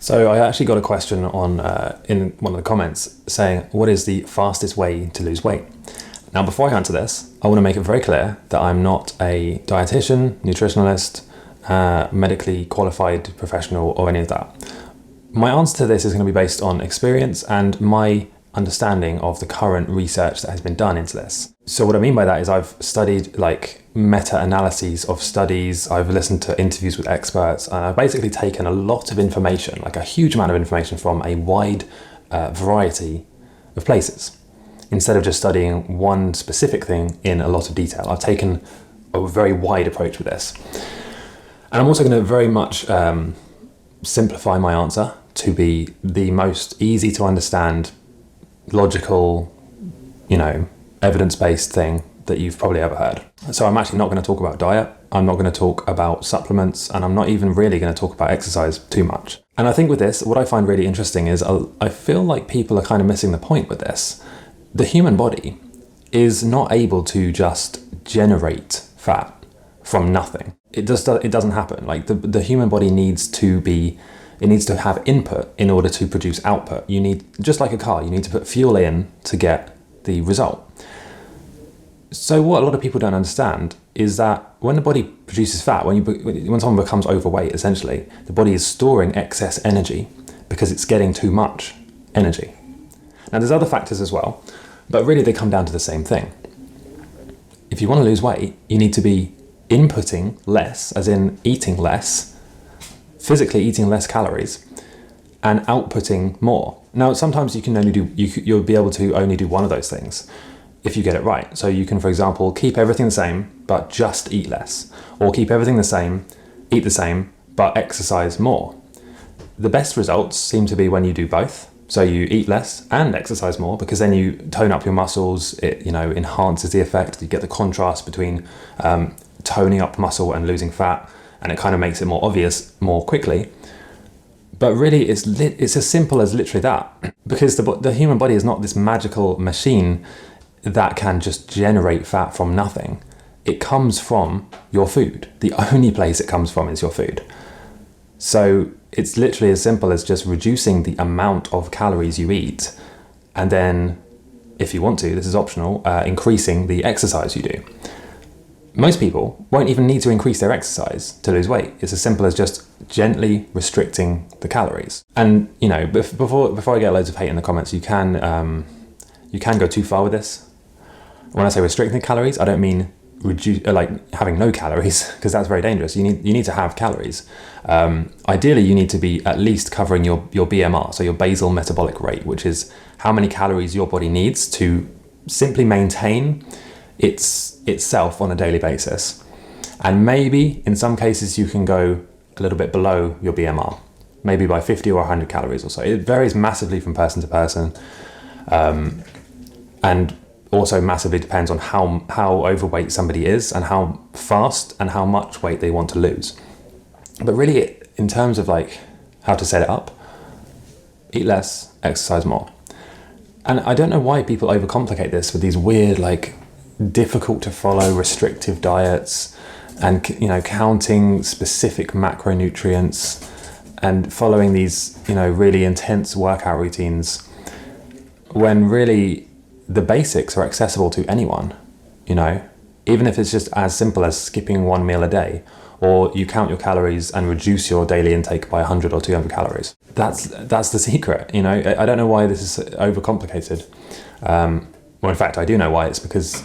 So I actually got a question on in one of the comments saying, what is the fastest way to lose weight? Now, before I answer this, I want to make it very clear that I'm not a dietitian, nutritionalist, medically qualified professional or any of that. My answer to this is going to be based on experience and my understanding of the current research that has been done into this. So what I mean by that is I've studied like meta-analyses of studies, I've listened to interviews with experts, and I've basically taken a lot of information, like a huge amount of information from a wide variety of places. Instead of just studying one specific thing in a lot of detail, I've taken a very wide approach with this. And I'm also going to very much simplify my answer to be the most easy to understand, logical, evidence-based thing that you've probably ever heard. So I'm actually not going to talk about diet, I'm not going to talk about supplements, and I'm not even really going to talk about exercise too much. And I think with this, what I find really interesting is I feel like people are kind of missing the point with this. The human body is not able to just generate fat from nothing. It doesn't happen. Like the human body needs to have input in order to produce output. You need, just like a car, you need to put fuel in to get the result. So what a lot of people don't understand is that when the body produces fat, when someone becomes overweight, essentially, the body is storing excess energy because it's getting too much energy. Now there's other factors as well, but really they come down to the same thing. If you want to lose weight, you need to be inputting less, as in eating less, physically eating less calories, and outputting more. Now, sometimes you'll be able to only do one of those things if you get it right. So you can, for example, keep everything the same, but just eat less, or keep everything the same, eat the same, but exercise more. The best results seem to be when you do both. So you eat less and exercise more, because then you tone up your muscles, it enhances the effect. You get the contrast between toning up muscle and losing fat, and it kind of makes it more obvious more quickly. But really it's as simple as literally that, because the human body is not this magical machine that can just generate fat from nothing. It comes from your food. The only place it comes from is your food. So it's literally as simple as just reducing the amount of calories you eat, and then, if you want to, this is optional, increasing the exercise you do. Most people won't even need to increase their exercise to lose weight. It's as simple as just gently restricting the calories. And before I get loads of hate in the comments, you can go too far with this. When I say restricting calories, I don't mean having no calories, because that's very dangerous. You need to have calories. Ideally, you need to be at least covering your BMR, so your basal metabolic rate, which is how many calories your body needs to simply maintain itself on a daily basis. And maybe in some cases you can go a little bit below your BMR, maybe by 50 or 100 calories or so. It varies massively from person to person, and also massively depends on how overweight somebody is and how fast and how much weight they want to lose. But really, in terms of like how to set it up, eat less, exercise more. And I don't know why people overcomplicate this with these weird, like, difficult to follow restrictive diets, and counting specific macronutrients and following these really intense workout routines, when really the basics are accessible to anyone. Even if it's just as simple as skipping one meal a day, or you count your calories and reduce your daily intake by 100 or 200 calories. That's the secret. I don't know why this is overcomplicated. Well, in fact, I do know why. It's because,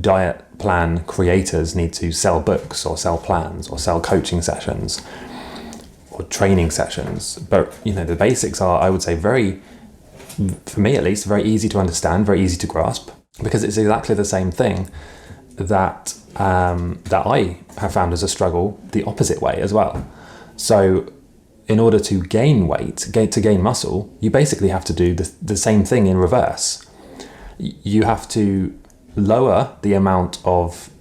diet plan creators need to sell books or sell plans or sell coaching sessions or training sessions. But, the basics are, I would say, for me at least, very easy to understand, very easy to grasp, because it's exactly the same thing that I have found as a struggle the opposite way as well. So in order to gain weight, to gain muscle, you basically have to do the same thing in reverse. You have to lower the amount of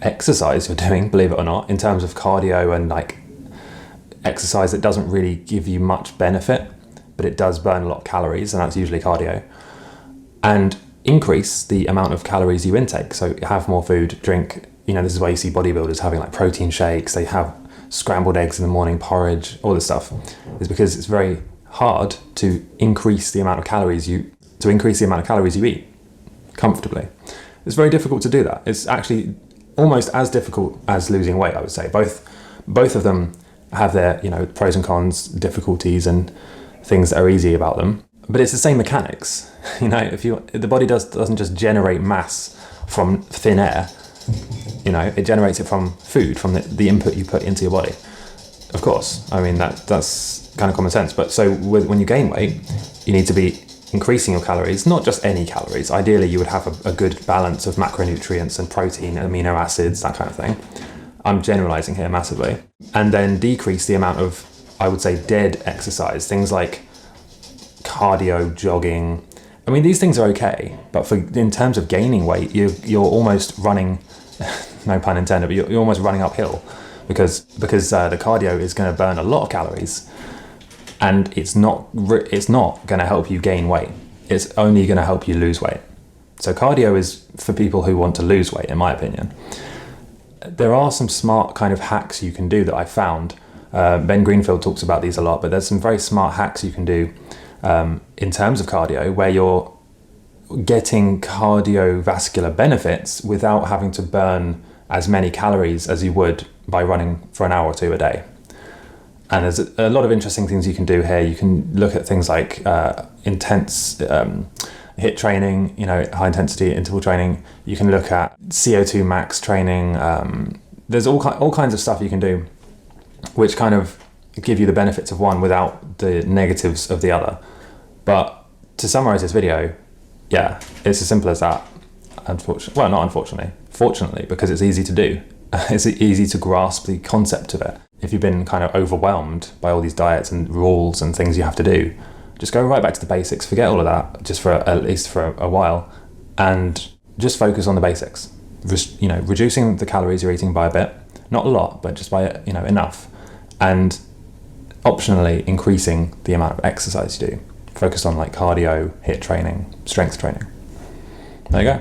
exercise you're doing, believe it or not, in terms of cardio and like exercise that doesn't really give you much benefit, but it does burn a lot of calories, and that's usually cardio. And increase the amount of calories you intake. So have more food, drink, this is why you see bodybuilders having like protein shakes. They have scrambled eggs in the morning, porridge, all this stuff, is because it's very hard to increase the amount of calories you eat comfortably. It's very difficult to do that. It's actually almost as difficult as losing weight, I would say. Both of them have their, pros and cons, difficulties and things that are easy about them. But it's the same mechanics. If the body doesn't just generate mass from thin air, it generates it from food, from the input you put into your body. Of course, I mean, that's kind of common sense. But so when you gain weight, you need to be increasing your calories, not just any calories. Ideally, you would have a good balance of macronutrients and protein, amino acids, that kind of thing. I'm generalizing here massively. And then decrease the amount of, I would say, dead exercise, things like cardio, jogging. I mean, these things are okay, but in terms of gaining weight, you're almost running, no pun intended, but you're almost running uphill because the cardio is going to burn a lot of calories. And it's not going to help you gain weight. It's only going to help you lose weight. So cardio is for people who want to lose weight, in my opinion. There are some smart kind of hacks you can do that I found. Ben Greenfield talks about these a lot, but there's some very smart hacks you can do in terms of cardio where you're getting cardiovascular benefits without having to burn as many calories as you would by running for an hour or two a day. And there's a lot of interesting things you can do here. You can look at things like intense HIIT training, high intensity interval training. You can look at CO2 max training. There's all kinds of stuff you can do, which kind of give you the benefits of one without the negatives of the other. But to summarize this video, yeah, it's as simple as that. Fortunately, because it's easy to do. It's easy to grasp the concept of it. If you've been kind of overwhelmed by all these diets and rules and things you have to do, just go right back to the basics, forget all of that, just for at least for a while, and just focus on the basics. Reducing the calories you're eating by a bit, not a lot, but just by enough, and optionally increasing the amount of exercise you do. Focus on like cardio, HIIT training, strength training. There you go.